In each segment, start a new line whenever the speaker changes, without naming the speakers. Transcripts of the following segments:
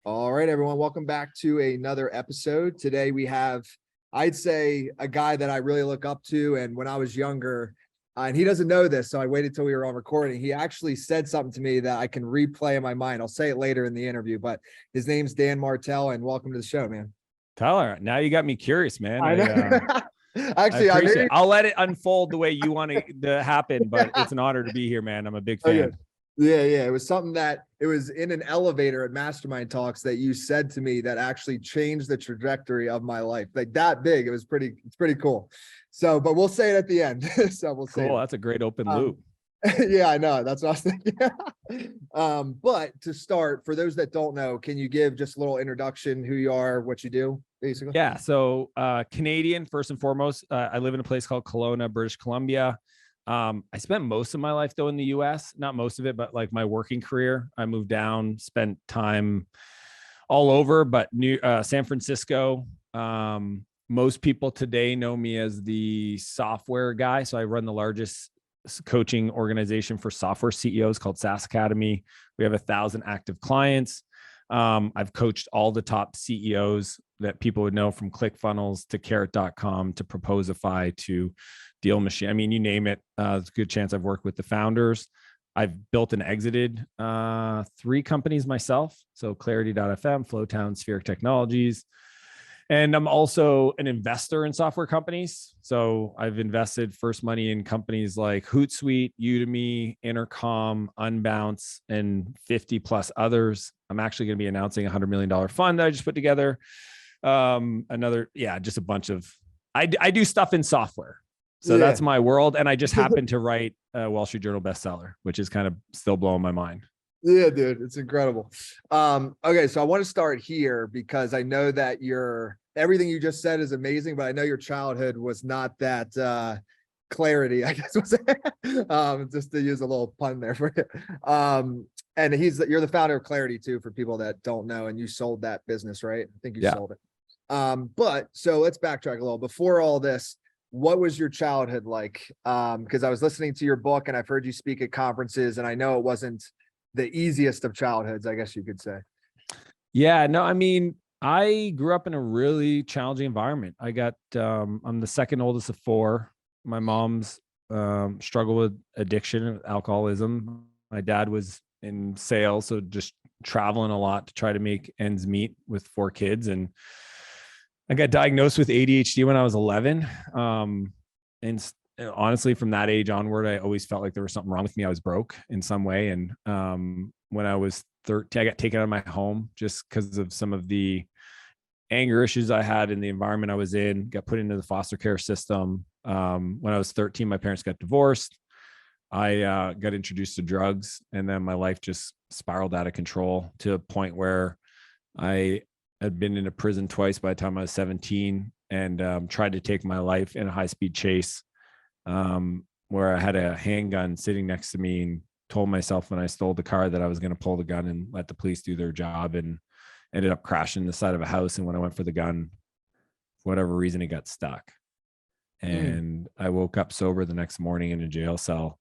All right, everyone, welcome back to another episode. Today we have, I'd say, a guy that I really look up to. And when I was younger, and he doesn't know this, so I waited till we were on recording. He actually said something to me that I can replay in my mind. I'll say it later in the interview, but his name's Dan Martell, and welcome to the show, man.
Tyler, now you got me curious, man.
I know. Actually,
I appreciate it. I'll let it unfold the way you want it to happen, but it's an honor to be here, man. I'm a big fan.
Okay. Yeah. It was something that it was in an elevator at Mastermind Talks that you said to me that actually changed the trajectory of my life. Like that big. It's pretty cool. So, but we'll say it at the end. So we'll say
cool. That's a great open loop.
Yeah, I know. That's what I was thinking. But to start, for those that don't know, can you give just a little introduction, who you are, what you do, basically?
Yeah. So Canadian, first and foremost. I live in a place called Kelowna, British Columbia. I spent most of my life though in the US, not most of it, but like my working career. I moved down, spent time all over, but San Francisco. Most people today know me as the software guy. So I run the largest coaching organization for software CEOs called SaaS Academy. We have 1,000 active clients. I've coached all the top CEOs that people would know, from ClickFunnels to Carrot.com to Proposify to Deal Machine. I mean, you name it. It's a good chance I've worked with the founders. I've built and exited 3 companies myself. So Clarity.fm, Flowtown, Spheric Technologies. And I'm also an investor in software companies. So I've invested first money in companies like Hootsuite, Udemy, Intercom, Unbounce, and 50 plus others. I'm actually going to be announcing a $100 million fund that I just put together. Just a bunch of, I do stuff in software. So that's my world. And I just happened to write a Wall Street Journal bestseller, which is kind of still blowing my mind.
Yeah, dude, it's incredible. Okay, so I want to start here because I know that everything you just said is amazing, but I know your childhood was not that clarity, I guess was just to use a little pun there for you. And you're the founder of Clarity too, for people that don't know, and you sold that business, right? I think you sold it. But so let's backtrack a little. Before all this, what was your childhood like? Because I was listening to your book and I've heard you speak at conferences, and I know it wasn't the easiest of childhoods, I guess you could say.
Yeah, no, I mean, I grew up in a really challenging environment. I'm the second oldest of 4. My mom's struggled with addiction and alcoholism. My dad was in sales, so just traveling a lot to try to make ends meet with 4 kids. And I got diagnosed with ADHD when I was 11. And honestly, from that age onward, I always felt like there was something wrong with me. I was broke in some way. And when I was 13, I got taken out of my home just because of some of the anger issues I had in the environment I was in, got put into the foster care system. When I was 13, my parents got divorced. I got introduced to drugs, and then my life just spiraled out of control to a point where I had been in a prison twice by the time I was 17, and tried to take my life in a high-speed chase, where I had a handgun sitting next to me and told myself when I stole the car that I was going to pull the gun and let the police do their job, and ended up crashing the side of a house. And when I went for the gun, for whatever reason, it got stuck. And I woke up sober the next morning in a jail cell,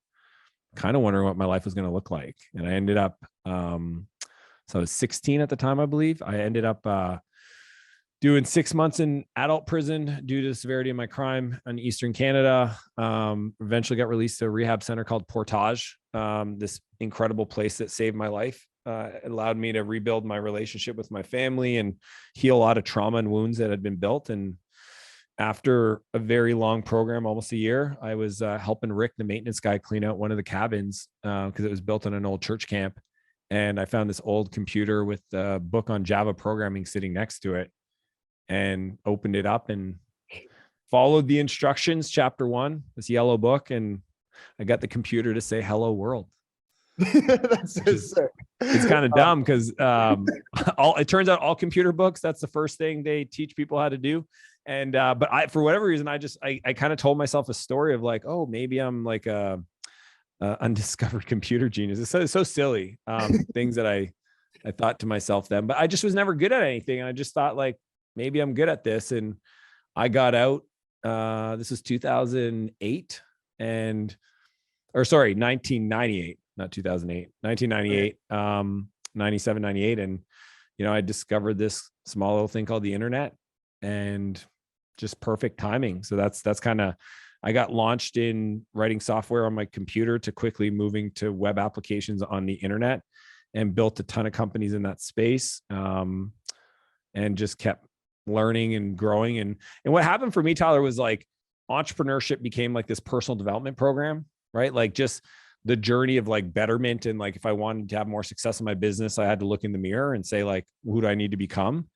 kind of wondering what my life was going to look like. And I ended up, so I was 16 at the time, I believe. I ended up doing 6 months in adult prison due to the severity of my crime in Eastern Canada. Eventually got released to a rehab center called Portage, this incredible place that saved my life. It allowed me to rebuild my relationship with my family and heal a lot of trauma and wounds that had been built. And after a very long program, almost a year, I was helping Rick, the maintenance guy, clean out one of the cabins because it was built on an old church camp. And I found this old computer with a book on Java programming sitting next to it, and opened it up and followed the instructions, chapter 1, this yellow book. And I got the computer to say, "Hello world."
That's so sick.
It's kind of dumb because it turns out all computer books, that's the first thing they teach people how to do. And but for whatever reason, I kind of told myself a story of like, oh, maybe I'm like a undiscovered computer genius. It's so silly, things that I thought to myself then, but I just was never good at anything. And I just thought like, maybe I'm good at this. And I got out, this was 2008 1998, not 2008, 1998, 97, 98. And, I discovered this small little thing called the internet, and just perfect timing. So that's kind of, I got launched in writing software on my computer to quickly moving to web applications on the internet, and built a ton of companies in that space. And just kept learning and growing. And what happened for me, Tyler, was like entrepreneurship became like this personal development program, right? Like just the journey of like betterment. And like, if I wanted to have more success in my business, I had to look in the mirror and say like, who do I need to become?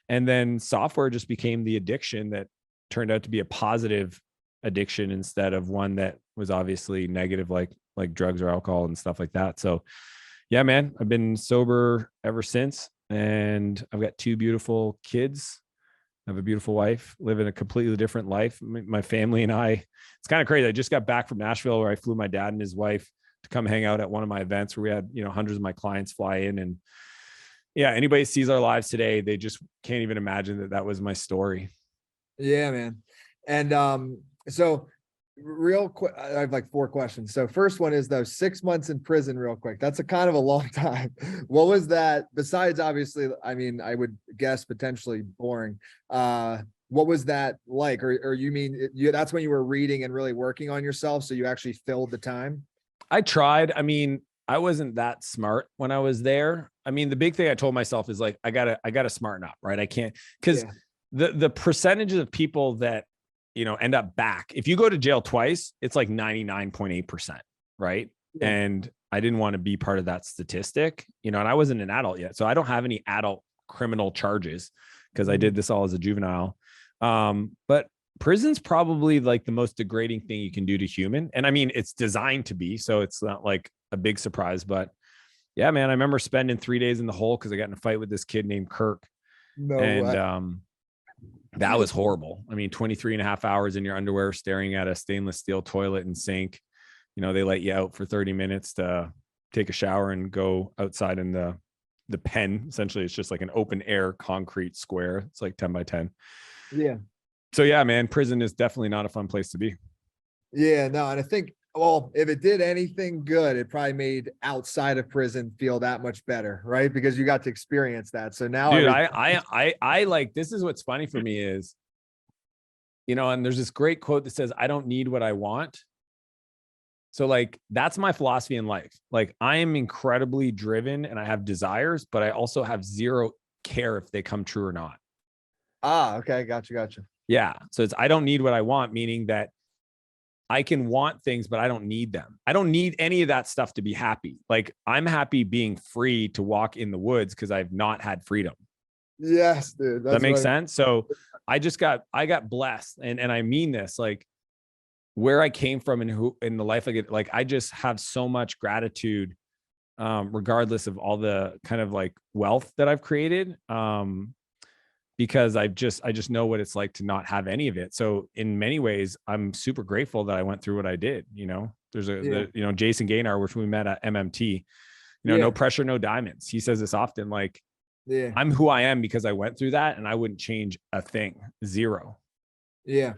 And then software just became the addiction that turned out to be a positive addiction instead of one that was obviously negative, like drugs or alcohol and stuff like that. So yeah, man, I've been sober ever since, and I've got 2 beautiful kids. I have a beautiful wife, live in a completely different life. My family and I, it's kind of crazy. I just got back from Nashville, where I flew my dad and his wife to come hang out at one of my events, where we had, hundreds of my clients fly in. And yeah, anybody sees our lives today, they just can't even imagine that was my story.
Yeah, man. And so real quick, I have like 4 questions. So first one is, though, 6 months in prison, real quick. That's a kind of a long time. What was that? Besides, obviously, I mean, I would guess potentially boring. What was that like? Or you mean that's when you were reading and really working on yourself, so you actually filled the time?
I tried. I mean, I wasn't that smart when I was there. I mean, the big thing I told myself is like, I gotta smarten up, right? I can't, because the percentages of people that end up back, if you go to jail twice, it's like 99.8%, right? Yeah. And I didn't want to be part of that statistic, and I wasn't an adult yet. So I don't have any adult criminal charges, because I did this all as a juvenile. But prison's probably like the most degrading thing you can do to human. And I mean, it's designed to be, so it's not like a big surprise. But yeah, man, I remember spending 3 days in the hole because I got in a fight with this kid named Kirk. That was horrible. I mean, 23 and a half hours in your underwear, staring at a stainless steel toilet and sink. They let you out for 30 minutes to take a shower and go outside in the pen. Essentially, it's just like an open air concrete square. It's like 10 by 10.
Yeah.
So yeah, man, prison is definitely not a fun place to be.
Yeah, no. And I think, well, if it did anything good, it probably made outside of prison feel that much better, right? Because you got to experience that. So now,
dude, I like, this is what's funny for me is, and there's this great quote that says, I don't need what I want. So like, that's my philosophy in life. Like, I am incredibly driven and I have desires, but I also have zero care if they come true or not.
Okay. Gotcha.
Yeah. So I don't need what I want, meaning that I can want things, but I don't need them. I don't need any of that stuff to be happy. Like, I'm happy being free to walk in the woods because I've not had freedom.
Yes, dude.
That makes sense. So I got blessed. And I mean this, like, where I came from and who in the life I get, like, I just have so much gratitude, regardless of all the kind of like wealth that I've created. Because I just know what it's like to not have any of it. So in many ways, I'm super grateful that I went through what I did. There's Jason Gaynor, which we met at MMT, no pressure, no diamonds. He says this often, like, I'm who I am because I went through that, and I wouldn't change a thing. Zero.
Yeah.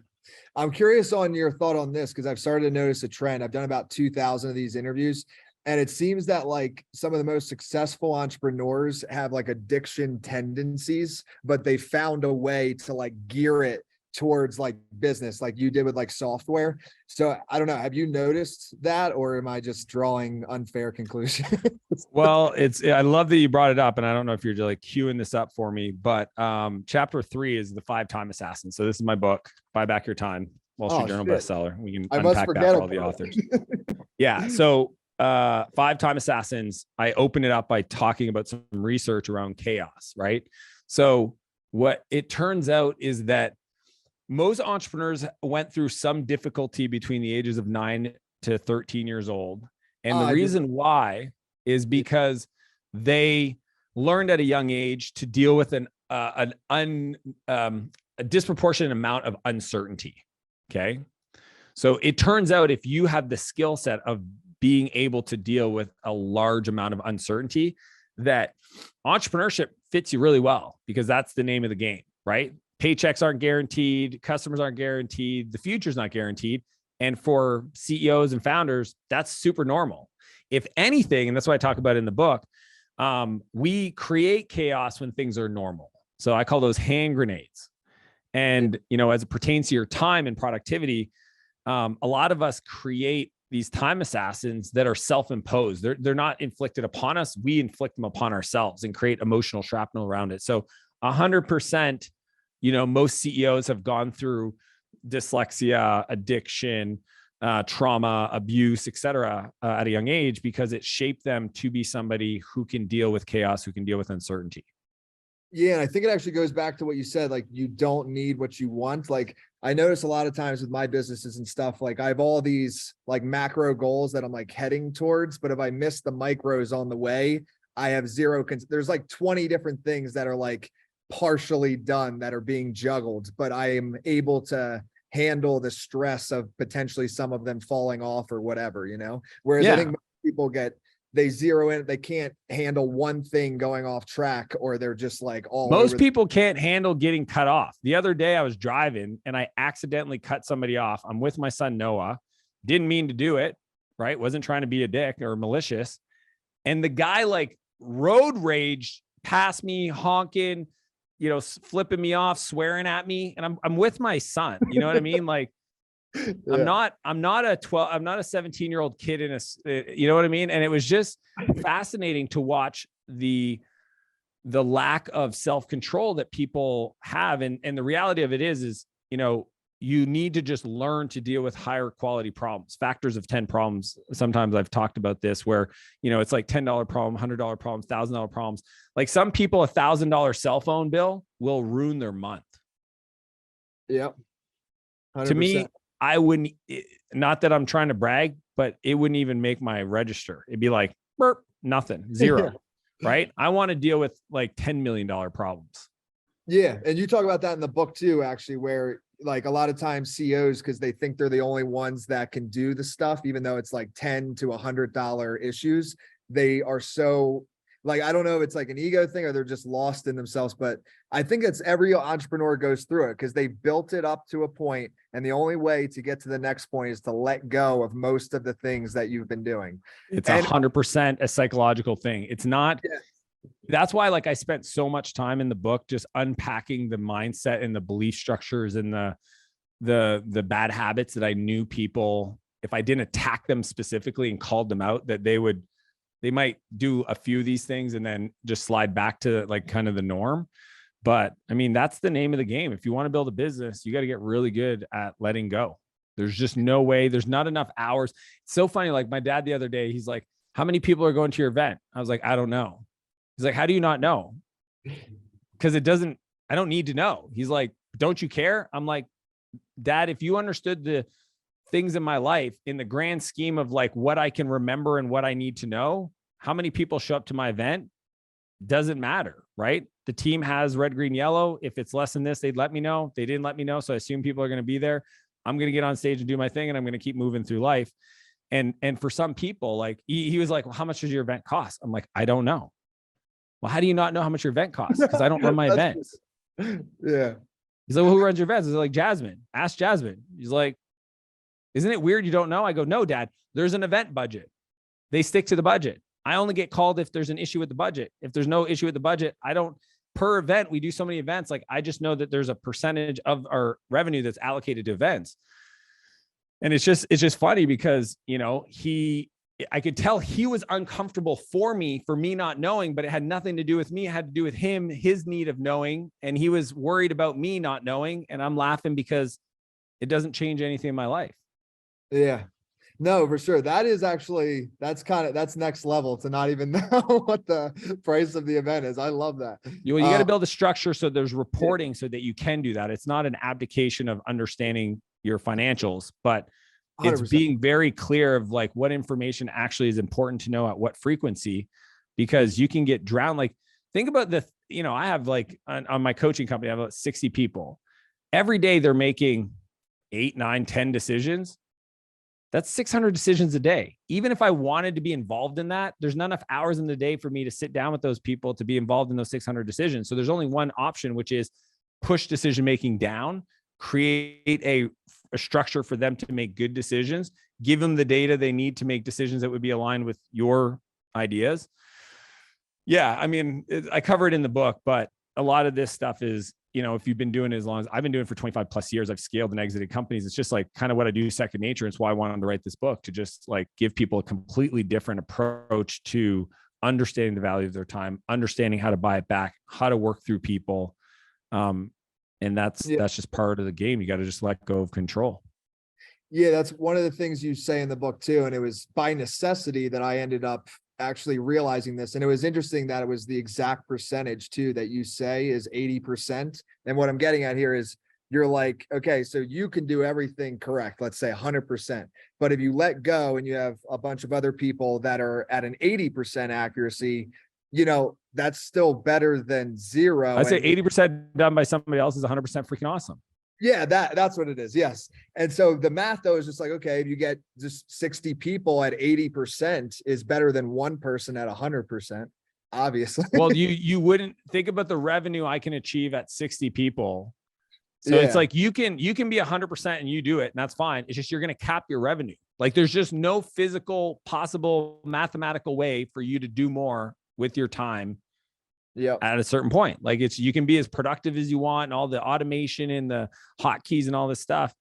I'm curious on your thought on this, because I've started to notice a trend. I've done about 2,000 of these interviews, and it seems that like some of the most successful entrepreneurs have like addiction tendencies, but they found a way to like gear it towards like business, like you did with like software. So I don't know, have you noticed that, or am I just drawing unfair conclusions?
Well, I love that you brought it up, and I don't know if you're like queuing this up for me, but chapter 3 is the 5-time assassin. So this is my book, Buy Back Your Time, Wall Street Journal bestseller. We can unpack that for all the authors. Yeah. So 5-time assassins, I open it up by talking about some research around chaos, right? So what it turns out is that most entrepreneurs went through some difficulty between the ages of 9 to 13 years old. And the reason why is because they learned at a young age to deal with a disproportionate amount of uncertainty. Okay. So it turns out if you have the skill set of being able to deal with a large amount of uncertainty, that entrepreneurship fits you really well, because that's the name of the game, right? Paychecks aren't guaranteed. Customers aren't guaranteed. The future's not guaranteed. And for CEOs and founders, that's super normal. If anything, and that's what I talk about in the book, we create chaos when things are normal. So I call those hand grenades. And, as it pertains to your time and productivity, a lot of us create these time assassins that are self-imposed. They're not inflicted upon us. We inflict them upon ourselves and create emotional shrapnel around it. So 100%, most CEOs have gone through dyslexia, addiction, trauma, abuse, et cetera, at a young age, because it shaped them to be somebody who can deal with chaos, who can deal with uncertainty.
Yeah, and I think it actually goes back to what you said, like you don't need what you want. Like I notice a lot of times with my businesses and stuff, like I have all these like macro goals that I'm like heading towards, but if I miss the micros on the way, I have zero. There's like 20 different things that are like partially done that are being juggled, but I am able to handle the stress of potentially some of them falling off or whatever, whereas I think most people they zero in, they can't handle one thing going off track, or they're just like
most people can't handle getting cut off. The other day I was driving and I accidentally cut somebody off. I'm with my son, Noah, didn't mean to do it, right? Wasn't trying to be a dick or malicious. And the guy like road raged past me, honking, flipping me off, swearing at me. And I'm with my son, you know what I mean? Like, yeah. I'm not a 17-year-old kid in you know what I mean? And it was just fascinating to watch the lack of self-control that people have. And the reality of it is, you need to just learn to deal with higher quality problems, factors of 10 problems. Sometimes I've talked about this where, it's like $10 problem, $100 problems, $1,000 problems. Like some people, $1,000 cell phone bill will ruin their month.
Yep. 100%.
To me, I wouldn't, not that I'm trying to brag, but it wouldn't even make my register. It'd be like, burp, nothing, zero, right? I want to deal with like $10 million problems.
Yeah. And you talk about that in the book too, actually, where like a lot of times CEOs, because they think they're the only ones that can do the stuff, even though it's like $10 to $100 issues, they are so like, I don't know if it's like an ego thing or they're just lost in themselves, but I think it's every entrepreneur goes through it because they built it up to a point, and the only way to get to the next point is to let go of most of the things that you've been doing.
It's 100% a psychological thing. It's not. Yeah. That's why, like, I spent so much time in the book just unpacking the mindset and the belief structures and the bad habits that I knew people, if I didn't attack them specifically and called them out, that they might do a few of these things and then just slide back to like kind of the norm. But I mean, that's the name of the game. If you want to build a business, you got to get really good at letting go. There's just no way. There's not enough hours. It's so funny. Like my dad the other day, he's like, how many people are going to your event? I was like, I don't know. He's like, how do you not know? Because I don't need to know. He's like, don't you care? I'm like, Dad, if you understood the things in my life in the grand scheme of like what I can remember and what I need to know, how many people show up to my event doesn't matter, right? The team has red, green, yellow. If it's less than this, they'd let me know. They didn't let me know. So I assume people are going to be there. I'm going to get on stage and do my thing, and I'm going to keep moving through life. And for some people, like he was like, well, how much does your event cost? I'm like, I don't know. Well, how do you not know how much your event costs? Because I don't run my events.
Yeah.
He's like, well, who runs your events? I was like, Jasmine. Ask Jasmine. He's like, isn't it weird you don't know? I go, no, Dad, there's an event budget. They stick to the budget. I only get called if there's an issue with the budget. If there's no issue with the budget, I don't, per event, we do so many events. Like I just know that there's a percentage of our revenue that's allocated to events. And it's just funny because, I could tell he was uncomfortable for me not knowing, but it had nothing to do with me. It had to do with him, his need of knowing. And he was worried about me not knowing. And I'm laughing because it doesn't change anything in my life.
Yeah, no, for sure. That is actually, that's next level to not even know what the price of the event is. I love that.
You got to build a structure so there's reporting so that you can do that. It's not an abdication of understanding your financials, but it's 100%. Being very clear of like what information actually is important to know at what frequency, because you can get drowned. Like think about I have like on my coaching company, I have about 60 people. Every day they're making 8, 9, 10 decisions. That's 600 decisions a day. Even if I wanted to be involved in that, there's not enough hours in the day for me to sit down with those people to be involved in those 600 decisions. So there's only one option, which is push decision-making down, create a structure for them to make good decisions, give them the data they need to make decisions that would be aligned with your ideas. Yeah. I mean, I cover it in the book, but a lot of this stuff is, if you've been doing it as long as I've been doing it for 25 plus years, I've scaled and exited companies. It's just like kind of what I do second nature. It's why I wanted to write this book, to just like give people a completely different approach to understanding the value of their time, understanding how to buy it back, how to work through people. And that's just part of the game. You got to just let go of control.
Yeah, that's one of the things you say in the book too. And it was by necessity that I ended up actually realizing this. And it was interesting that it was the exact percentage too that you say is 80%. And what I'm getting at here is you're like, okay, so you can do everything correct, let's say 100%. But if you let go and you have a bunch of other people that are at an 80% accuracy, that's still better than zero.
I'd say 80% done by somebody else is 100% freaking awesome.
Yeah, that's what it is. Yes. And so the math though is just like, okay, if you get just 60 people at 80% is better than one person at 100%, obviously.
Well, you wouldn't think about the revenue I can achieve at 60 people. So it's like, you can be 100% and you do it, and that's fine. It's just, you're going to cap your revenue. Like there's just no physical possible mathematical way for you to do more with your time. Yeah. At a certain point, like you can be as productive as you want and all the automation and the hotkeys and all this stuff.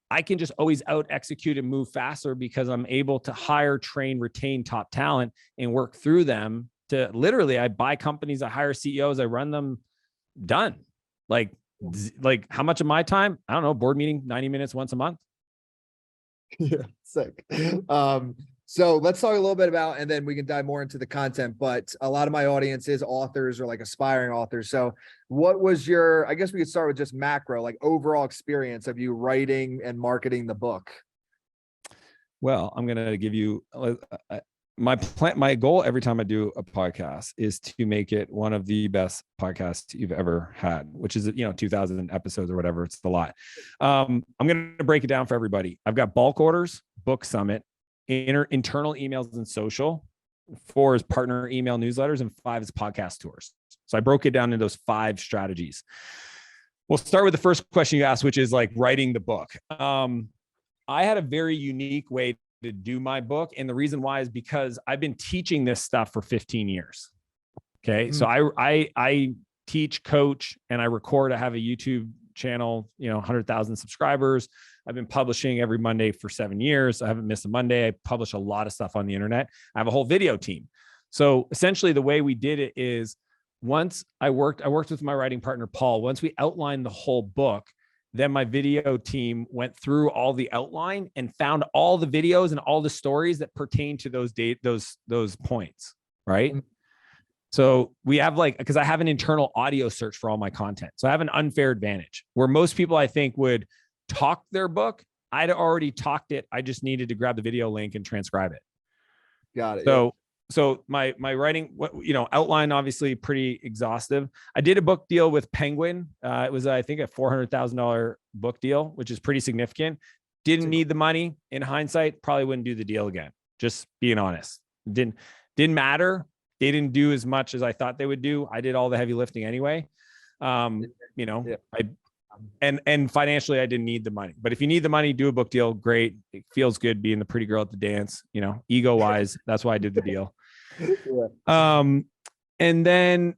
I can just always out execute and move faster because I'm able to hire, train, retain top talent and work through them to literally, I buy companies, I hire CEOs, I run them, done. Like how much of my time? I don't know, board meeting, 90 minutes once a month.
Yeah, sick. So let's talk a little bit about, and then we can dive more into the content, but a lot of my audience is authors or like aspiring authors. So what was I guess we could start with just macro, like overall experience of you writing and marketing the book?
Well, I'm going to give you my goal every time I do a podcast is to make it one of the best podcasts you've ever had, which is, 2000 episodes or whatever. It's a lot. I'm going to break it down for everybody. I've got bulk orders, book summit, internal emails and social, 4 is partner email newsletters, and 5 is podcast tours. So I broke it down into those 5 strategies. We'll start with the first question you asked, which is like writing the book. I had a very unique way to do my book. And the reason why is because I've been teaching this stuff for 15 years. Okay. So I teach, coach, and I record. I have a YouTube channel, 100,000 subscribers. I've been publishing every Monday for 7 years. I haven't missed a Monday. I publish a lot of stuff on the internet. I have a whole video team. So essentially the way we did it is once I worked with my writing partner, Paul. Once we outlined the whole book, then my video team went through all the outline and found all the videos and all the stories that pertain to those points. Right. So we have because I have an internal audio search for all my content. So I have an unfair advantage where most people I think would talk their book. I'd already talked it. I just needed to grab the video link and transcribe it.
Got it.
So my writing, outline, obviously pretty exhaustive. I did a book deal with Penguin. It was, I think, a $400,000 book deal, which is pretty significant. Didn't need the money. In hindsight, probably wouldn't do the deal again. Just being honest. Didn't matter. They didn't do as much as I thought they would do. I did all the heavy lifting anyway. And financially, I didn't need the money. But if you need the money, do a book deal. Great. It feels good being the pretty girl at the dance, ego wise. That's why I did the deal. And then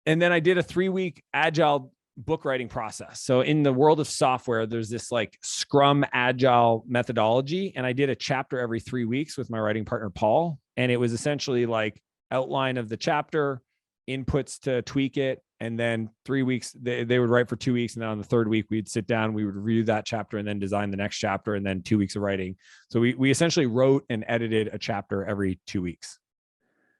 I did a 3-week agile book writing process. So in the world of software, there's this like Scrum agile methodology. And I did a chapter every 3 weeks with my writing partner, Paul. And it was essentially like outline of the chapter, inputs to tweak it. And then 3 weeks, they would write for 2 weeks. And then on the 3rd week, we'd sit down, we would review that chapter and then design the next chapter and then 2 weeks of writing. So we essentially wrote and edited a chapter every 2 weeks.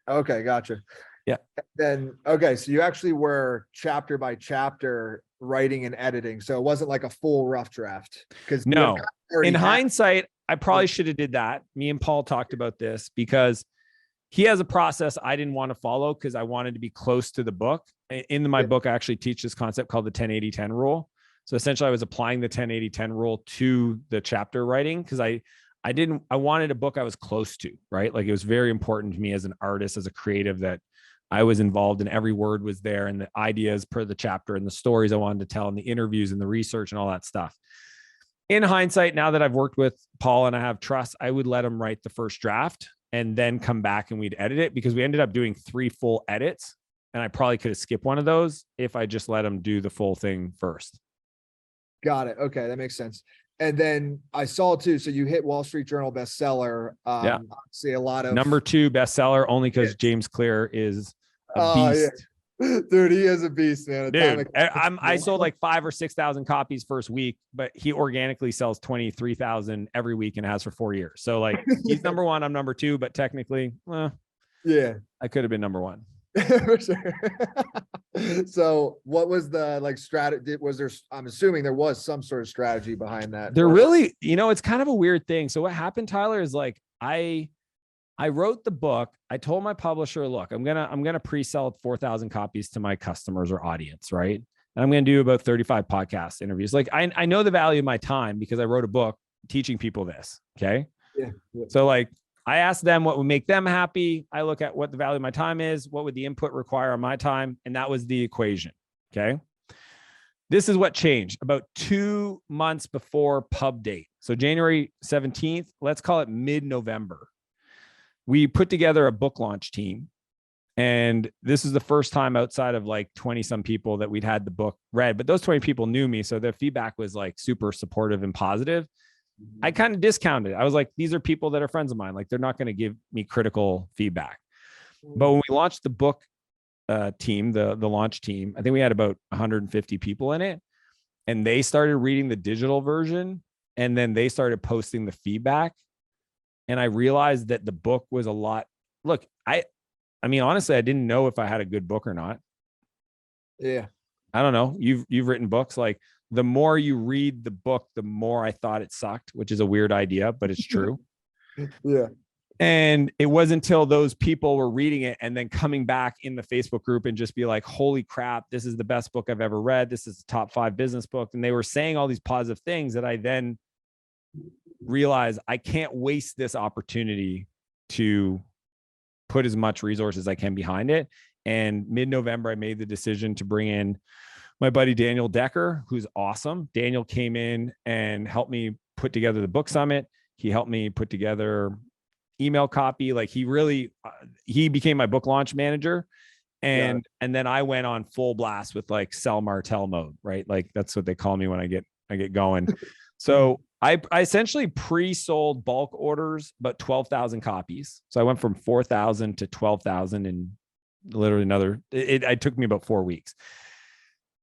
Okay. Gotcha.
Yeah.
Then, okay. So you actually were chapter by chapter writing and editing. So it wasn't like a full rough draft. Because
no, in hindsight, I probably should have did that. Me and Paul talked about this because he has a process I didn't want to follow because I wanted to be close to the book. In my book, I actually teach this concept called the 10-80-10 rule. So essentially I was applying the 10-80-10 rule to the chapter writing because I wanted a book I was close to, right? Like it was very important to me as an artist, as a creative, that I was involved in every word was there and the ideas per the chapter and the stories I wanted to tell and the interviews and the research and all that stuff. In hindsight, now that I've worked with Paul and I have trust, I would let him write the first draft and then come back and we'd edit it, because we ended up doing 3 full edits. And I probably could have skipped one of those if I just let them do the full thing first.
Got it. Okay, that makes sense. And then I saw too, so you hit Wall Street Journal bestseller.
Yeah.
Obviously a lot of
number 2 bestseller, only because James Clear is a beast.
Yeah. Dude, he is a beast, man.
Dude, I sold like 5,000 or 6,000 copies first week, but he organically sells 23,000 every week and has for 4 years. So like he's number 1, I'm number 2, but technically,
yeah,
I could have been number 1.
For sure. So what was the like strategy? Was there, I'm assuming there was some sort of strategy behind that.
There really, it's kind of a weird thing. So what happened, Tyler, is like I wrote the book. I told my publisher, look, I'm gonna pre-sell 4,000 copies to my customers or audience, right? And I'm gonna do about 35 podcast interviews. Like I know the value of my time because I wrote a book teaching people this. Okay.
Yeah.
So like I asked them what would make them happy. I look at what the value of my time is, what would the input require on my time, and that was the equation. Okay. This is what changed about 2 months before pub date. So January 17th, let's call it mid-November. We put together a book launch team. And this is the first time outside of like 20 some people that we'd had the book read, but those 20 people knew me. So their feedback was like super supportive and positive. I kind of discounted it. I was like, these are people that are friends of mine. Like they're not going to give me critical feedback. But when we launched the book team, the launch team, I think we had about 150 people in it, and they started reading the digital version, and then they started posting the feedback. And I realized that the book was a lot. Look, I mean, honestly, I didn't know if I had a good book or not.
Yeah.
I don't know. You've written books. Like the more you read the book, the more I thought it sucked, which is a weird idea, but it's true.
Yeah.
And it wasn't until those people were reading it and then coming back in the Facebook group and just be like, holy crap, this is the best book I've ever read. This is the top 5 business book. And they were saying all these positive things that I then realized I can't waste this opportunity to put as much resources as I can behind it. And mid-November, I made the decision to bring in my buddy, Daniel Decker, who's awesome. Daniel came in and helped me put together the book summit. He helped me put together email copy. Like he became my book launch manager. And then I went on full blast with like sell Martell mode, right? Like that's what they call me when I get going. So I essentially pre-sold bulk orders, about 12,000 copies. So I went from 4,000 to 12,000 in literally it took me about 4 weeks.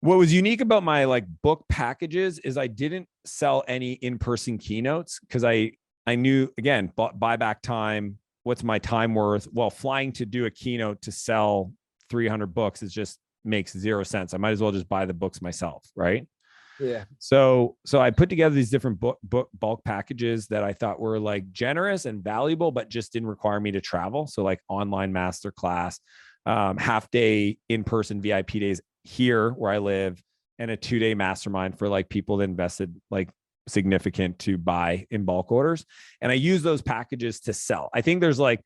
What was unique about my like book packages is I didn't sell any in-person keynotes because I knew, again, buyback time, what's my time worth? Well, flying to do a keynote to sell 300 books just makes 0 sense. I might as well just buy the books myself, right?
Yeah.
So I put together these different book bulk packages that I thought were like generous and valuable, but just didn't require me to travel. So like online masterclass, half day in-person VIP days here where I live, and a 2-day mastermind for like people that invested like significant to buy in bulk orders. And I use those packages to sell. I think there's like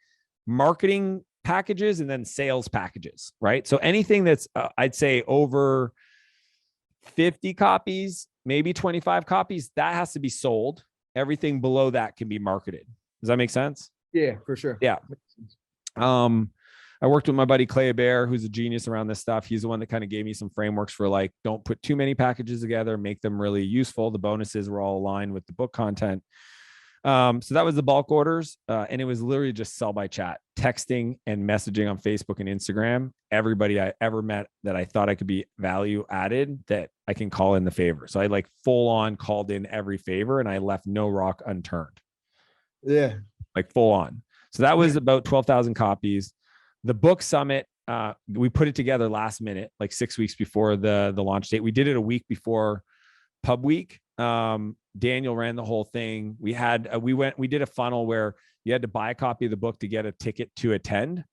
marketing packages and then sales packages, right? So anything that's I'd say over 50 copies, maybe 25 copies, that has to be sold. Everything below that can be marketed. Does that make sense?
Yeah, for sure.
Yeah. I worked with my buddy Clay Bear, who's a genius around this stuff. He's the one that kind of gave me some frameworks for like, don't put too many packages together, make them really useful. The bonuses were all aligned with the book content. So that was the bulk orders. And it was literally just sell by chat, texting and messaging on Facebook and Instagram. Everybody I ever met that I thought I could be value added, that I can call in the favor. So I like full on called in every favor and I left no rock unturned.
Yeah.
Like full on. So that was about 12,000 copies. The book summit, we put it together last minute, like 6 weeks before the launch date. We did it a week before pub week. Daniel ran the whole thing. We did a funnel where you had to buy a copy of the book to get a ticket to attend.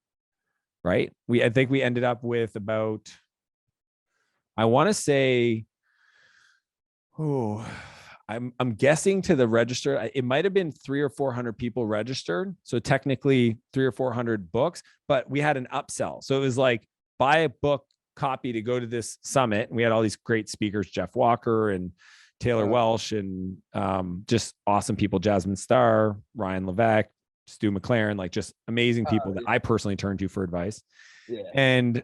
Right. I think we ended up with about, I want to say, I'm guessing to the register, it might have been 300 or 400 people registered. So technically 300 or 400 books, but we had an upsell. So it was like, buy a book copy to go to this summit. And we had all these great speakers, Jeff Walker and Taylor Welsh, and just awesome people, Jasmine Starr, Ryan Levesque, Stu McLaren, like just amazing people that I personally turned to for advice.
Yeah.
And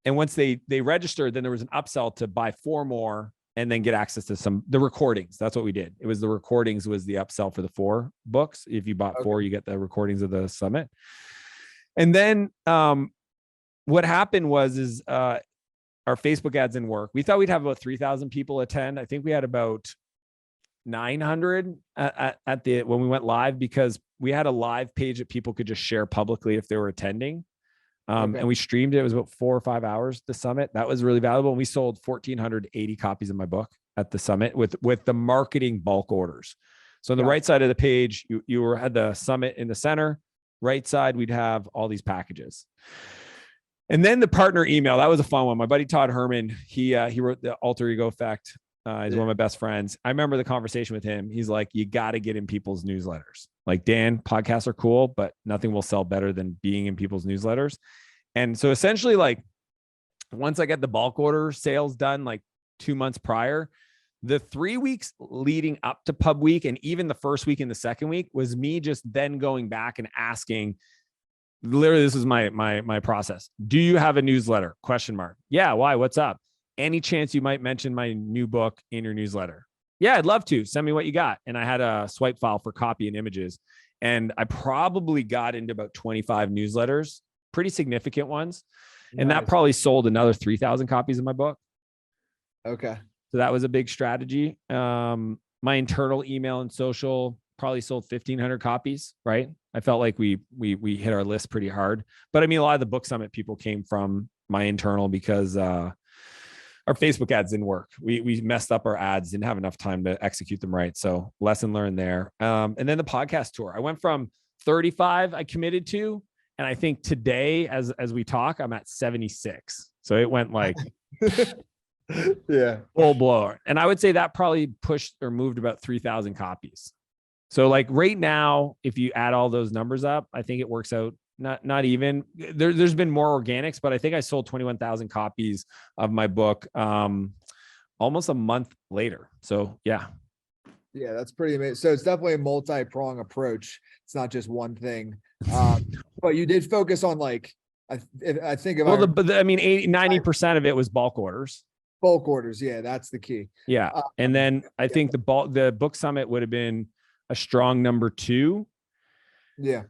once they registered, then there was an upsell to buy 4 more and then get access to the recordings. That's what we did. It was the recordings was the upsell for the 4 books. If you bought 4, you get the recordings of the summit. And then what happened was our Facebook ads didn't work. We thought we'd have about 3,000 people attend. I think we had about 900 when we went live, because we had a live page that people could just share publicly if they were attending. And we streamed it. It was about 4 or 5 hours, the summit. That was really valuable. And we sold 1,480 copies of my book at the summit with the marketing bulk orders. So on the right side of the page, you had the summit in the center. Right side, we'd have all these packages. And then the partner email, that was a fun one. My buddy Todd Herman, he wrote the Alter Ego Effect. He's one of my best friends. I remember the conversation with him. He's like, you got to get in people's newsletters. Like, Dan, podcasts are cool, but nothing will sell better than being in people's newsletters. And so essentially, like, once I get the bulk order sales done, like 2 months prior, the 3 weeks leading up to pub week, and even the first week and the second week, was me just then going back and asking, literally, this is my process. Do you have a newsletter? ? Yeah. Why? What's up? Any chance you might mention my new book in your newsletter? Yeah, I'd love to. Send me what you got. And I had a swipe file for copy and images. And I probably got into about 25 newsletters, pretty significant ones. And that probably sold another 3,000 copies of my book. Okay. So that was a big strategy. My internal email and social probably sold 1,500 copies, right? I felt like we hit our list pretty hard. But I mean, a lot of the book summit people came from my internal because our Facebook ads didn't work. We messed up our ads, didn't have enough time to execute them right. So lesson learned there. And then the podcast tour, I went from 35 I committed to, and I think today, as we talk, I'm at 76. So it went like full blower. And I would say that probably pushed or moved about 3,000 copies. So like right now, if you add all those numbers up, I think it works out not even there's been more organics, but I think I sold 21,000 copies of my book almost a month later. So yeah, that's pretty amazing. So it's definitely a multi-prong approach. It's not just one thing. But you did focus on, like, I think about, well, I mean, 90% of it was bulk orders.
Bulk orders. Yeah, that's the key.
Yeah. And then I think the book summit would have been a strong number 2.
Yeah.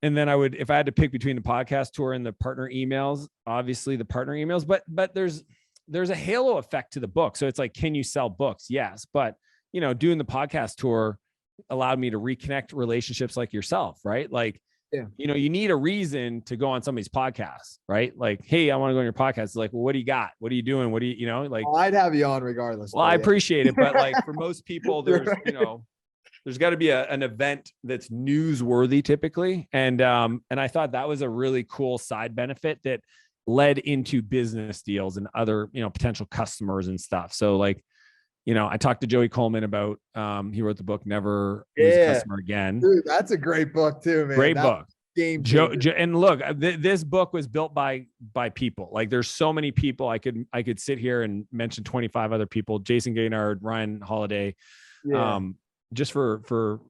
And then I would, if I had to pick between the podcast tour and the partner emails, obviously the partner emails, but there's a halo effect to the book. So it's like, can you sell books? Yes. But, doing the podcast tour allowed me to reconnect relationships like yourself, right? Like, you need a reason to go on somebody's podcast, right? Like, hey, I want to go on your podcast. It's like, well, what do you got? What are you doing? What do you, like,
well, I'd have you on regardless.
Well, I appreciate it. But like for most people, there's, there's got to be an event that's newsworthy typically. And I thought that was a really cool side benefit that led into business deals and other, potential customers and stuff. So like, I talked to Joey Coleman about, he wrote the book, Never Lose a Customer Again.
Dude, that's a great book too, man.
Great book.
Game
and look, this book was built by people. Like there's so many people I could sit here and mention 25 other people, Jason Gaynard, Ryan Holiday, just for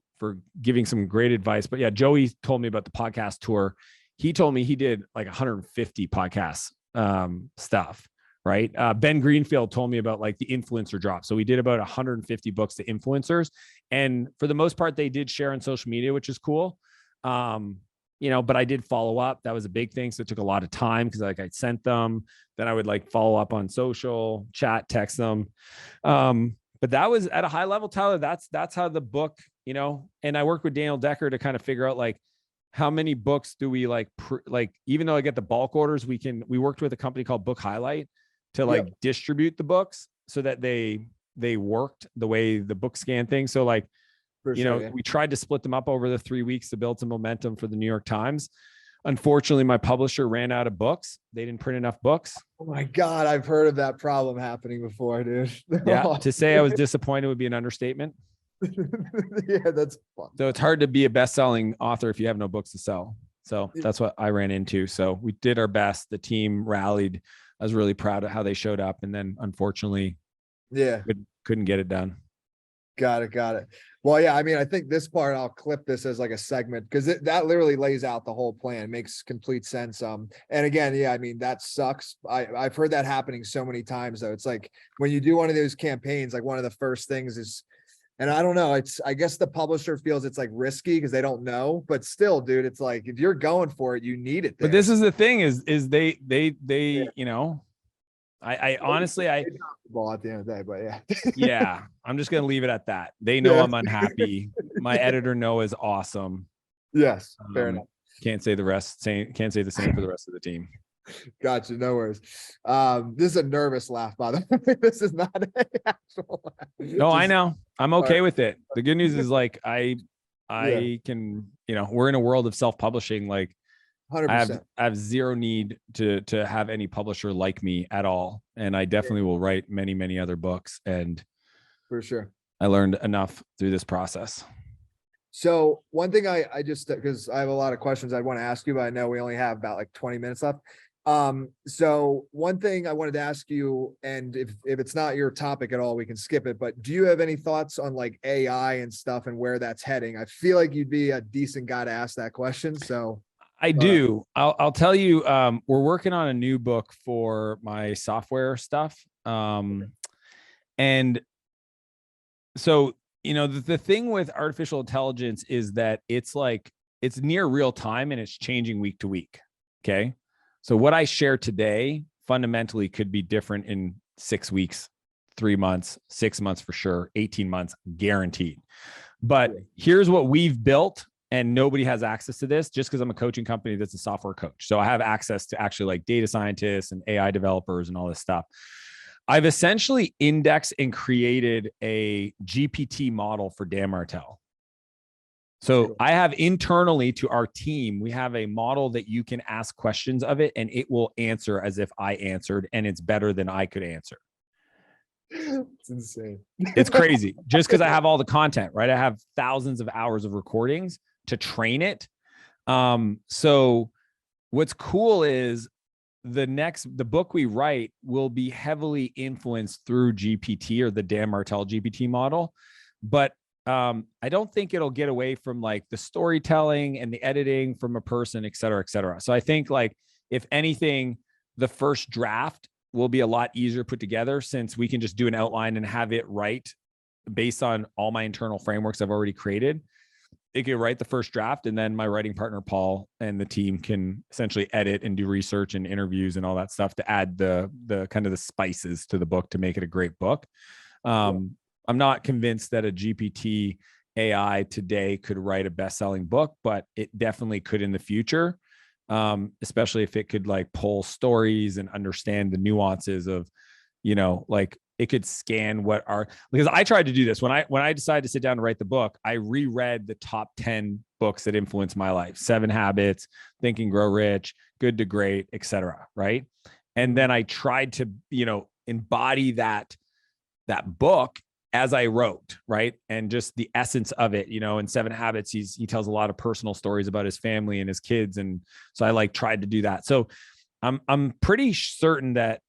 giving some great advice. But yeah, Joey told me about the podcast tour. He told me he did like 150 podcasts stuff, right? Ben Greenfield told me about like the influencer drop. So we did about 150 books to influencers. And for the most part, they did share on social media, which is cool. But I did follow up. That was a big thing. So it took a lot of time because like I sent them, then I would like follow up on social, chat, text them. But that was at a high level, Tyler. That's how the book, and I worked with Daniel Decker to kind of figure out like how many books do we like, even though I get the bulk orders, we worked with a company called Book Highlight to like distribute the books so that they worked the way the book scan thing. So like, we tried to split them up over the 3 weeks to build some momentum for the New York Times. Unfortunately, my publisher ran out of books. They didn't print enough books.
Oh my God. I've heard of that problem happening before, dude.
Yeah. To say I was disappointed would be an understatement.
Yeah, that's fun.
So it's hard to be a best-selling author if you have no books to sell. So that's what I ran into. So we did our best. The team rallied. I was really proud of how they showed up. And then unfortunately, couldn't get it done.
Got it. Well, yeah, I mean, I think this part, I'll clip this as like a segment because that literally lays out the whole plan, makes complete sense. And again, yeah, I mean, that sucks. I've heard that happening so many times though. It's like when you do one of those campaigns, like one of the first things is, and I don't know, I guess the publisher feels it's like risky because they don't know, but still, dude, it's like, if you're going for it, you need it there.
But this is the thing is they,
Yeah.
you know, I honestly,
They dropped the ball at the end of the day, but yeah.
yeah, I'm just going to leave it at that. They know
Yeah.
I'm unhappy. My editor Noah is awesome.
Yes, fair enough.
Can't say can't say the same for the rest of the team.
Gotcha, no worries. This is a nervous laugh, by the way. This is not an actual laugh.
No, I know. I'm okay with it. The good news is like I can, you know, we're in a world of self-publishing. Like
100%.
I have zero need to have any publisher like me at all. And I definitely will write many, many other books. And
For sure.
I learned enough through this process.
So one thing I just, because I have a lot of questions I want to ask you, but I know we only have about like 20 minutes left. So one thing I wanted to ask you, and if it's not your topic at all, we can skip it, but do you have any thoughts on like AI and stuff and where that's heading? I feel like you'd be a decent guy to ask that question. So
I do. I'll tell you, we're working on a new book for my software stuff. And so, you know, the thing with artificial intelligence is that it's like, it's near real time and it's changing week to week. Okay. So what I share today fundamentally could be different in 6 weeks, 3 months, 6 months for sure, 18 months guaranteed. But here's what we've built, and nobody has access to this just because I'm a coaching company that's a software coach. So I have access to actually like data scientists and AI developers and all this stuff. I've essentially indexed and created a GPT model for Dan Martell. So I have internally to our team, we have a model that you can ask questions of it and it will answer as if I answered, and it's better than I could answer.
It's insane.
It's crazy just because I have all the content, right? I have thousands of hours of recordings to train it. So what's cool is the book we write will be heavily influenced through GPT or the Dan Martell GPT model, but I don't think it'll get away from like the storytelling and the editing from a person, et cetera, et cetera. So I think like, if anything, the first draft will be a lot easier put together since we can just do an outline and have it write based on all my internal frameworks I've already created. It can write the first draft, and then my writing partner, Paul, and the team can essentially edit and do research and interviews and all that stuff to add the kind of the spices to the book to make it a great book. I'm not convinced that a GPT AI today could write a best-selling book, but it definitely could in the future, especially if it could like pull stories and understand the nuances of, you know, like it could scan because I tried to do this when I decided to sit down and write the book. I reread the top 10 books that influenced my life: 7 Habits, Think and Grow Rich, Good to Great, etc. Right. And then I tried to, you know, embody that book as I wrote, right? And just the essence of it, you know, in 7 Habits, he tells a lot of personal stories about his family and his kids. And so I like tried to do that. So I'm pretty certain that,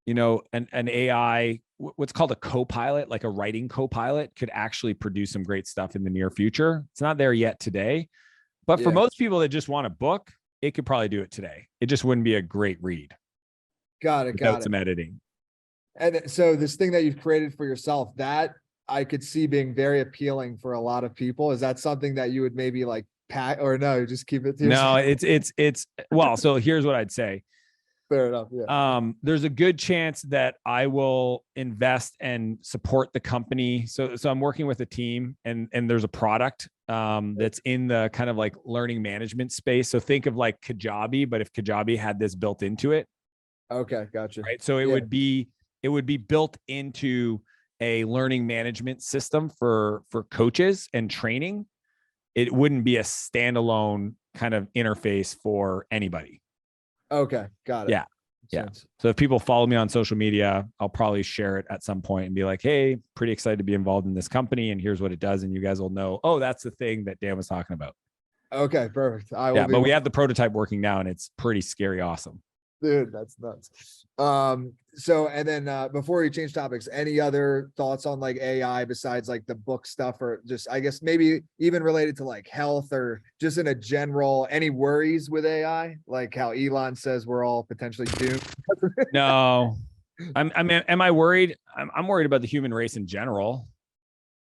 you know, an AI, what's called a co-pilot, like a writing co-pilot, could actually produce some great stuff in the near future. It's not there yet today, but for most people that just want a book, it could probably do it today. It just wouldn't be a great read.
Got it.
Some editing.
And so this thing that you've created for yourself, that I could see being very appealing for a lot of people. Is that something that you would maybe like pack, or no, just keep it to yourself?
No, it's well, so here's what I'd say.
Fair enough. Yeah.
There's a good chance that I will invest and support the company. So I'm working with a team, and there's a product that's in the kind of like learning management space. So think of like Kajabi, but if Kajabi had this built into it.
Okay, gotcha.
Right. So it would be built into a learning management system for coaches and training. It wouldn't be a standalone kind of interface for anybody.
Okay, got it.
Yeah. Yeah. So if people follow me on social media, I'll probably share it at some point and be like, hey, pretty excited to be involved in this company, and here's what it does. And you guys will know, oh, that's the thing that Dan was talking about.
Okay, perfect.
But we have the prototype working now, and it's pretty scary awesome.
Dude, that's nuts. So, and then before you change topics, any other thoughts on like AI besides like the book stuff, or just, I guess maybe even related to like health, or just in a general, any worries with AI, like how Elon says we're all potentially doomed?
No, am I worried? I'm worried about the human race in general,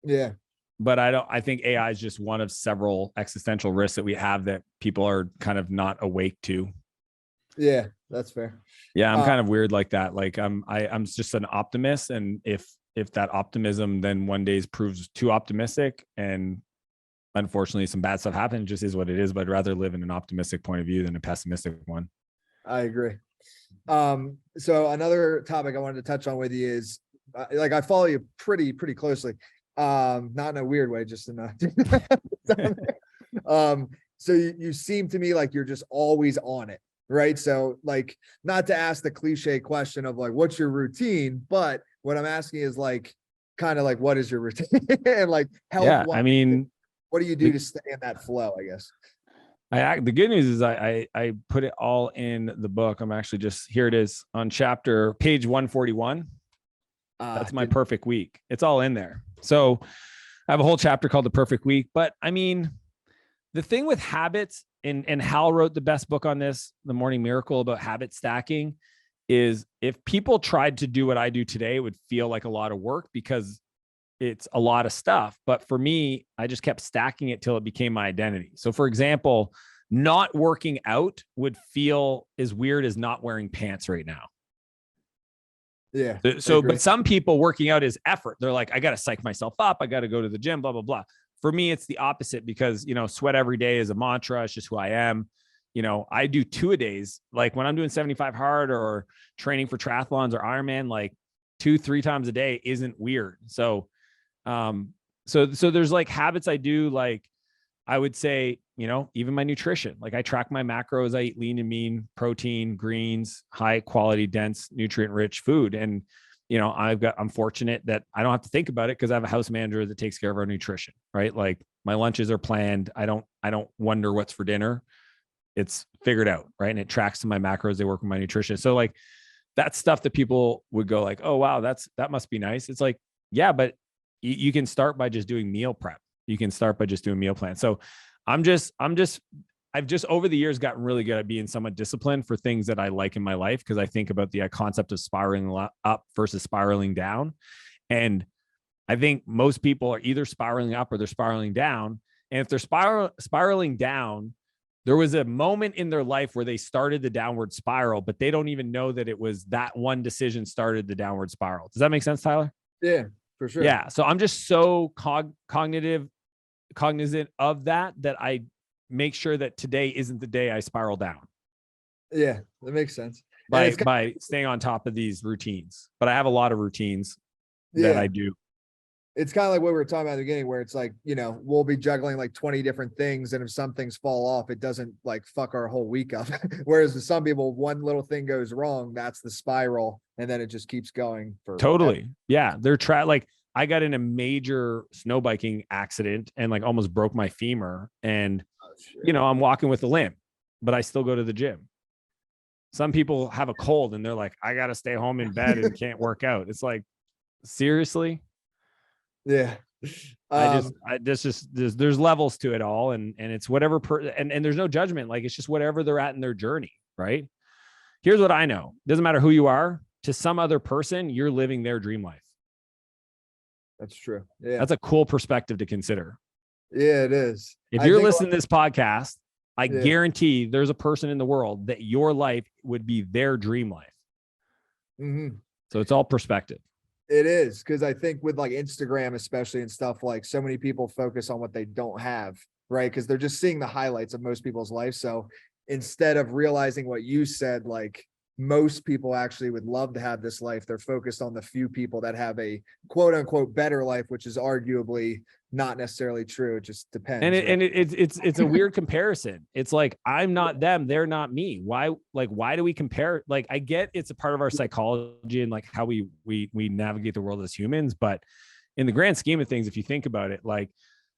Yeah,
but I think AI is just one of several existential risks that we have that people are kind of not awake to.
yeah, that's fair.
Yeah, I'm
Uh,
kind of weird like that. Like I'm just an optimist, and if that optimism then one day proves too optimistic, and unfortunately some bad stuff happens, it just is what it is. But I'd rather live in an optimistic point of view than a pessimistic one.
I agree. So another topic I wanted to touch on with you is like I follow you pretty closely. Not in a weird way, just in a so you seem to me like you're just always on it, right? So like, not to ask the cliche question of like what's your routine, but what I'm asking is like kind of like what is your routine and like health
Yeah,
wise,
I mean,
what do you do to stay in that flow, I guess?
the good news is I put it all in the book. I'm actually just, here it is on page 141. That's my perfect week. It's all in there. So I have a whole chapter called The Perfect Week. But I mean, the thing with habits, and Hal wrote the best book on this, The Morning Miracle, about habit stacking, is if people tried to do what I do today, it would feel like a lot of work because it's a lot of stuff. But for me, I just kept stacking it till it became my identity. So for example, not working out would feel as weird as not wearing pants right now.
Yeah.
So, but some people, working out is effort. They're like, I got to psych myself up. I got to go to the gym, blah, blah, blah. For me, it's the opposite because, sweat every day is a mantra. It's just who I am. I do 2-a-days. Like when I'm doing 75 hard or training for triathlons or Ironman, like 2-3 times a day isn't weird. So there's like habits I do, like I would say, even my nutrition, like I track my macros. I eat lean and mean, protein, greens, high quality, dense, nutrient rich food. And, I'm fortunate that I don't have to think about it because I have a house manager that takes care of our nutrition, right? Like my lunches are planned. I don't wonder what's for dinner. It's figured out, right? And it tracks to my macros. They work with my nutrition. So like that's stuff that people would go like, oh, wow, that must be nice. It's like, yeah, but you can start by just doing meal prep. You can start by just doing meal plans. So I've just over the years gotten really good at being somewhat disciplined for things that I like in my life. Because I think about the concept of spiraling up versus spiraling down. And I think most people are either spiraling up or they're spiraling down. And if they're spiraling down, there was a moment in their life where they started the downward spiral, but they don't even know that it was that one decision started the downward spiral. Does that make sense, Tyler?
Yeah, for sure.
Yeah. So I'm just so cognizant of that I make sure that today isn't the day I spiral down.
Yeah, that makes sense.
By staying on top of these routines. But I have a lot of routines that I do.
It's kind of like what we were talking about at the beginning, where it's like, we'll be juggling like 20 different things. And if some things fall off, it doesn't like fuck our whole week up. Whereas with some people, one little thing goes wrong, that's the spiral. And then it just keeps going for
totally. Yeah. They're like, I got in a major snow biking accident and like almost broke my femur. And, I'm walking with a limp, but I still go to the gym. Some people have a cold and they're like, I got to stay home in bed and can't work out. It's like, seriously?
Yeah.
There's levels to it all. And it's whatever, and there's no judgment. Like, it's just whatever they're at in their journey. Right. Here's what I know. Doesn't matter who you are, to some other person, you're living their dream life.
That's true. Yeah.
That's a cool perspective to consider.
Yeah, it is.
If you're listening to this podcast, I guarantee there's a person in the world that your life would be their dream life.
Mm-hmm.
So it's all perspective.
It is, because I think with like Instagram, especially, and stuff, like so many people focus on what they don't have, right? Because they're just seeing the highlights of most people's life. So instead of realizing what you said, like most people actually would love to have this life, they're focused on the few people that have a quote unquote better life, which is arguably not necessarily true. It just depends.
And it's a weird comparison. It's like, I'm not them, they're not me. Why do we compare? Like, I get it's a part of our psychology and like how we navigate the world as humans, but in the grand scheme of things, if you think about it, like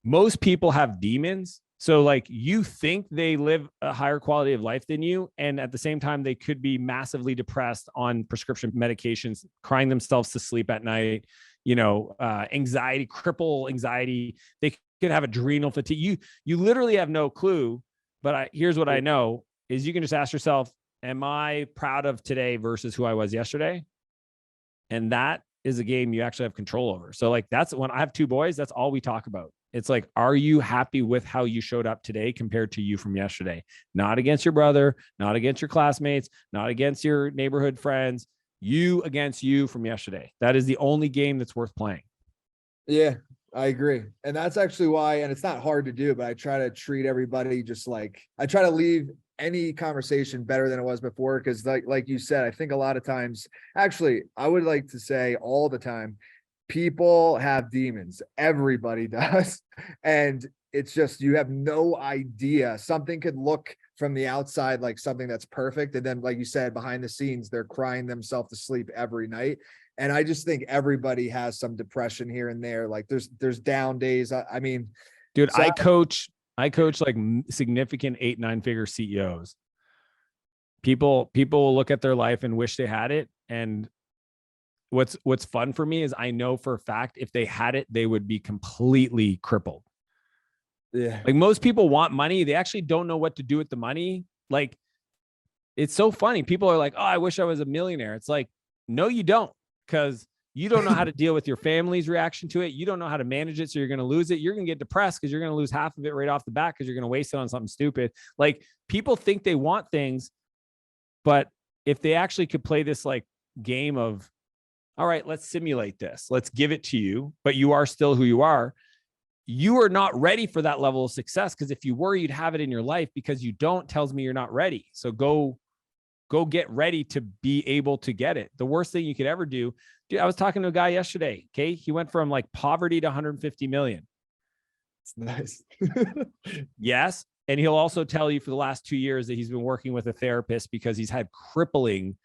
most people have demons So like you think they live a higher quality of life than you. And at the same time, they could be massively depressed on prescription medications, crying themselves to sleep at night, anxiety, cripple anxiety. They could have adrenal fatigue. You literally have no clue. But here's what I know is you can just ask yourself, am I proud of today versus who I was yesterday? And that is a game you actually have control over. So like, that's when I have 2 boys, that's all we talk about. It's like, are you happy with how you showed up today compared to you from yesterday? Not against your brother, not against your classmates, not against your neighborhood friends, you against you from yesterday. That is the only game that's worth playing.
Yeah, I agree. And that's actually why, and it's not hard to do, but I try to treat everybody just like, I try to leave any conversation better than it was before. Cause like you said, I think a lot of times, actually, I would like to say all the time, people have demons. Everybody does. And it's just, you have no idea. Something could look from the outside like something that's perfect. And then, like you said, behind the scenes, they're crying themselves to sleep every night. And I just think everybody has some depression here and there. Like there's down days. I mean,
dude,
so
I coach like significant 8-9 figure CEOs. People will look at their life and wish they had it. And what's fun for me is I know for a fact if they had it, they would be completely crippled.
yeah,
Like most people want money. They actually don't know what to do with the money. Like it's so funny. People are like, oh, I wish I was a millionaire. It's like, no, you don't, because you don't know how to deal with your family's reaction to it. You don't know how to manage it. So you're going to lose it. You're going to get depressed because you're going to lose half of it right off the bat because you're going to waste it on something stupid. Like people think they want things, but if they actually could play this like game of, all right, let's simulate this. Let's give it to you, but you are still who you are. You are not ready for that level of success, because if you were, you'd have it in your life. Because you don't tells me you're not ready. So go get ready to be able to get it. The worst thing you could ever do. Dude, I was talking to a guy yesterday. Okay. He went from like poverty to 150 million.
it's nice.
Yes. And he'll also tell you for the last 2 years that he's been working with a therapist because he's had crippling,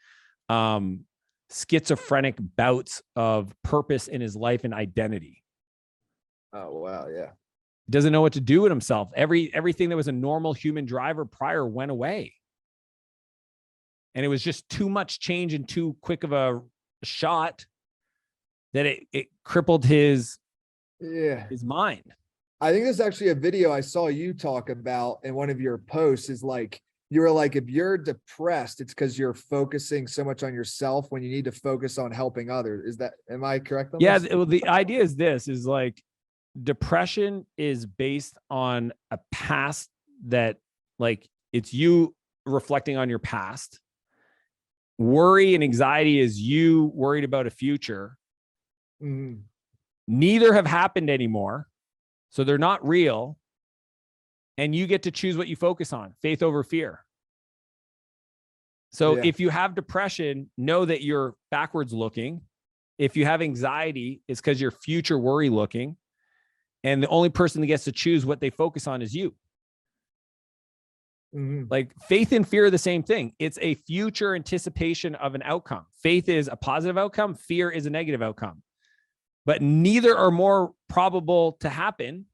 schizophrenic bouts of purpose in his life and identity.
Oh, wow. Yeah.
Doesn't know what to do with himself. Everything that was a normal human driver prior went away. And it was just too much change and too quick of a shot that it crippled his mind.
I think there's actually a video I saw you talk about in one of your posts is like, you were like, if you're depressed, it's because you're focusing so much on yourself when you need to focus on helping others. Am I correct on
Yeah.
this?
Well, the idea is like depression is based on a past that like it's you reflecting on your past. Worry and anxiety is you worried about a future.
Mm-hmm.
Neither have happened anymore. So they're not real. And you get to choose what you focus on, faith over fear. So if you have depression, know that you're backwards looking. If you have anxiety, it's because you're future worry looking. And the only person that gets to choose what they focus on is you.
Mm-hmm.
Like faith and fear are the same thing. It's a future anticipation of an outcome. Faith is a positive outcome. Fear is a negative outcome. But neither are more probable to happen,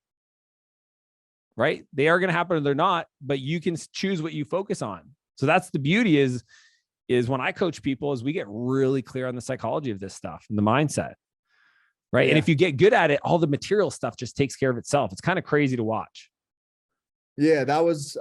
right? They are going to happen or they're not, but you can choose what you focus on. So that's the beauty is when I coach people is we get really clear on the psychology of this stuff and the mindset, right? Yeah. And if you get good at it, all the material stuff just takes care of itself. It's kind of crazy to watch.
Yeah, that was,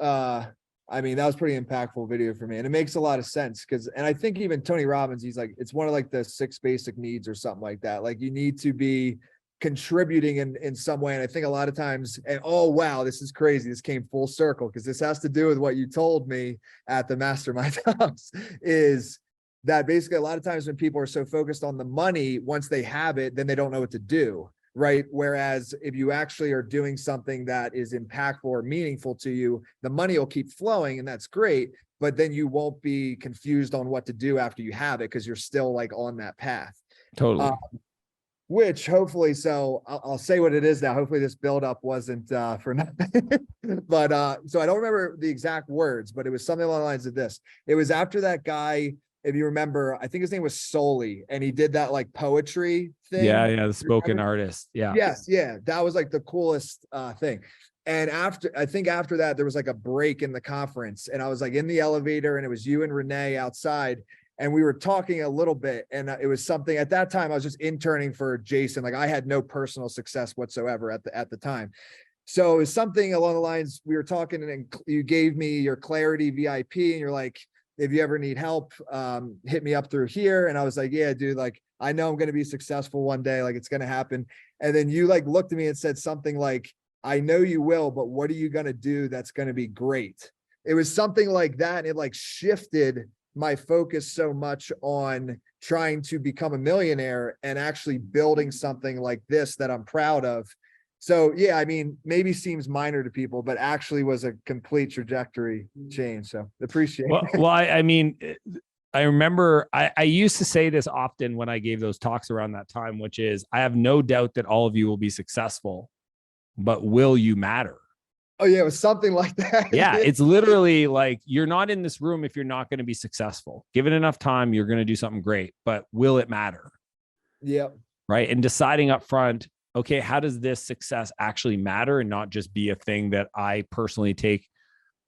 that was pretty impactful video for me. And it makes a lot of sense and I think even Tony Robbins, he's like, it's one of like the 6 basic needs or something like that. Like you need to be contributing in some way. And I think a lot of times, and oh, wow, this is crazy. This came full circle because this has to do with what you told me at the mastermind talks is that basically a lot of times when people are so focused on the money, once they have it, then they don't know what to do. Right. Whereas if you actually are doing something that is impactful or meaningful to you, the money will keep flowing and that's great. But then you won't be confused on what to do after you have it because you're still like on that path.
Totally.
Which hopefully, so I'll say what it is now. Hopefully this buildup wasn't for nothing. But so I don't remember the exact words, but it was something along the lines of this. It was after that guy, if you remember, I think his name was Soli, and he did that like poetry thing.
Yeah, the spoken artist. Yeah.
Yes, yeah. That was like the coolest thing. And I think after that, there was like a break in the conference, and I was like in the elevator, and it was you and Renee outside, and we were talking a little bit. And it was something at that time, I was just interning for Jason. Like I had no personal success whatsoever at the time. So it was something along the lines, we were talking, and you gave me your Clarity VIP, and you're like, if you ever need help, hit me up through here. And I was like, yeah, dude, like, I know I'm going to be successful one day. Like it's going to happen. And then you like looked at me and said something like, I know you will, but what are you going to do that's going to be great? It was something like that. And it like shifted my focus so much on trying to become a millionaire and actually building something like this that I'm proud of. So yeah, I mean, maybe seems minor to people, but actually was a complete trajectory change. So appreciate it.
Well, I mean, I remember I used to say this often when I gave those talks around that time, which is, I have no doubt that all of you will be successful, but will you matter?
Oh yeah, it was something like that.
Yeah, it's literally like, you're not in this room if you're not going to be successful. Give it enough time, you're going to do something great, but will it matter?
Yep.
Right. And deciding up front, okay, how does this success actually matter and not just be a thing that I personally take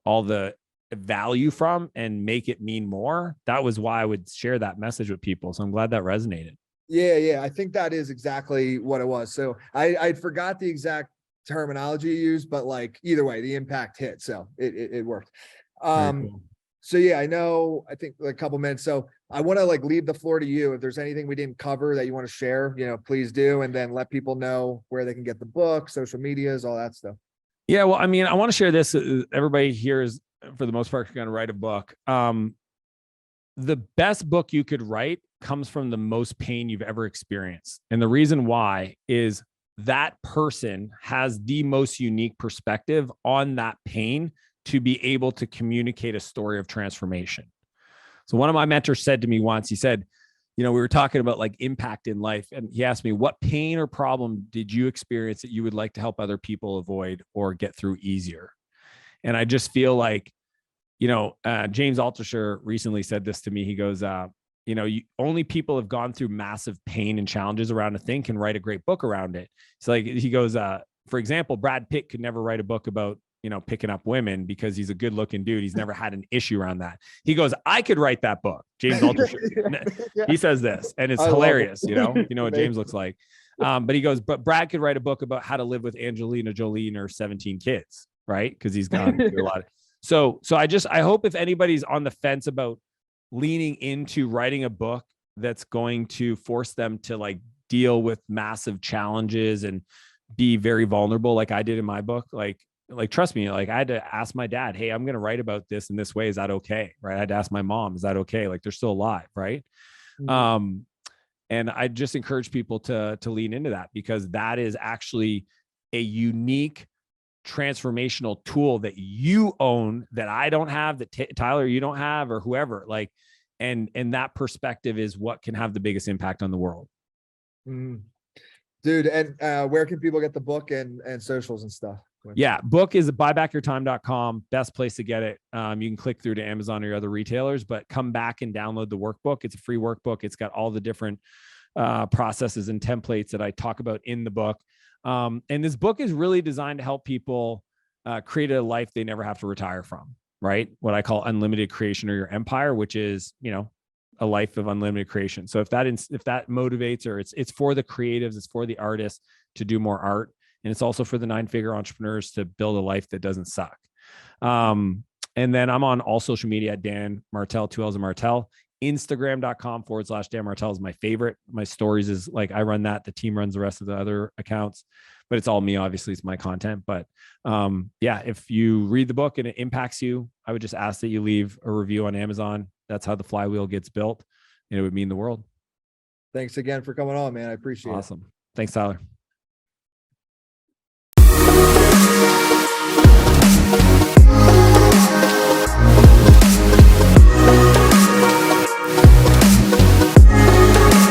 all the value from and make it mean more? That was why I would share that message with people. So I'm glad that resonated.
Yeah. I think that is exactly what it was. So I forgot the exact terminology you used, but like either way, the impact hit. So it worked.
Cool.
So yeah, I think like a couple minutes. So I want to like leave the floor to you. If there's anything we didn't cover that you want to share, please do. And then let people know where they can get the book, social medias, all that stuff.
Yeah. Well, I mean, I want to share this. Everybody here is, for the most part, going to write a book. The best book you could write comes from the most pain you've ever experienced. And the reason why is that person has the most unique perspective on that pain to be able to communicate a story of transformation. So one of my mentors said to me once, he said, we were talking about like impact in life. And he asked me, what pain or problem did you experience that you would like to help other people avoid or get through easier? And I just feel like, James Altucher recently said this to me. He goes, only people have gone through massive pain and challenges around a thing can write a great book around it. It's like, he goes, for example, Brad Pitt could never write a book about, picking up women because he's a good looking dude. He's never had an issue around that. He goes, I could write that book. James Altucher. Yeah. He says this, and it's hilarious. You know what James looks like. But he goes, but Brad could write a book about how to live with Angelina Jolie and her 17 kids, right? Because he's gone through a lot. So I hope if anybody's on the fence about leaning into writing a book that's going to force them to like deal with massive challenges and be very vulnerable, like I did in my book, like trust me, like I had to ask my dad, hey, I'm going to write about this in this way. Is that okay? Right. I had to ask my mom, is that okay? Like they're still alive. Right. Mm-hmm. And I just encourage people to lean into that, because that is actually a unique transformational tool that you own, that I don't have, that Tyler, you don't have, or whoever, like, and that perspective is what can have the biggest impact on the world.
Mm. Dude. And where can people get the book and socials and stuff?
Yeah. Book is buybackyourtime.com. Best place to get it. You can click through to Amazon or your other retailers, but come back and download the workbook. It's a free workbook. It's got all the different processes and templates that I talk about in the book. And this book is really designed to help people create a life they never have to retire from, right? What I call unlimited creation, or your empire, which is, a life of unlimited creation. So if that motivates, or it's for the creatives, it's for the artists to do more art. And it's also for the 9-figure entrepreneurs to build a life that doesn't suck. And then I'm on all social media at Dan Martell, 2 L's of Martell. Instagram.com/Dan Martell is my favorite. My stories is like, I run that. The team runs the rest of the other accounts, but it's all me. Obviously, it's my content. But yeah, if you read the book and it impacts you, I would just ask that you leave a review on Amazon. That's how the flywheel gets built. And it would mean the world.
Thanks again for coming on, man. I appreciate it.
Awesome. Thanks, Tyler.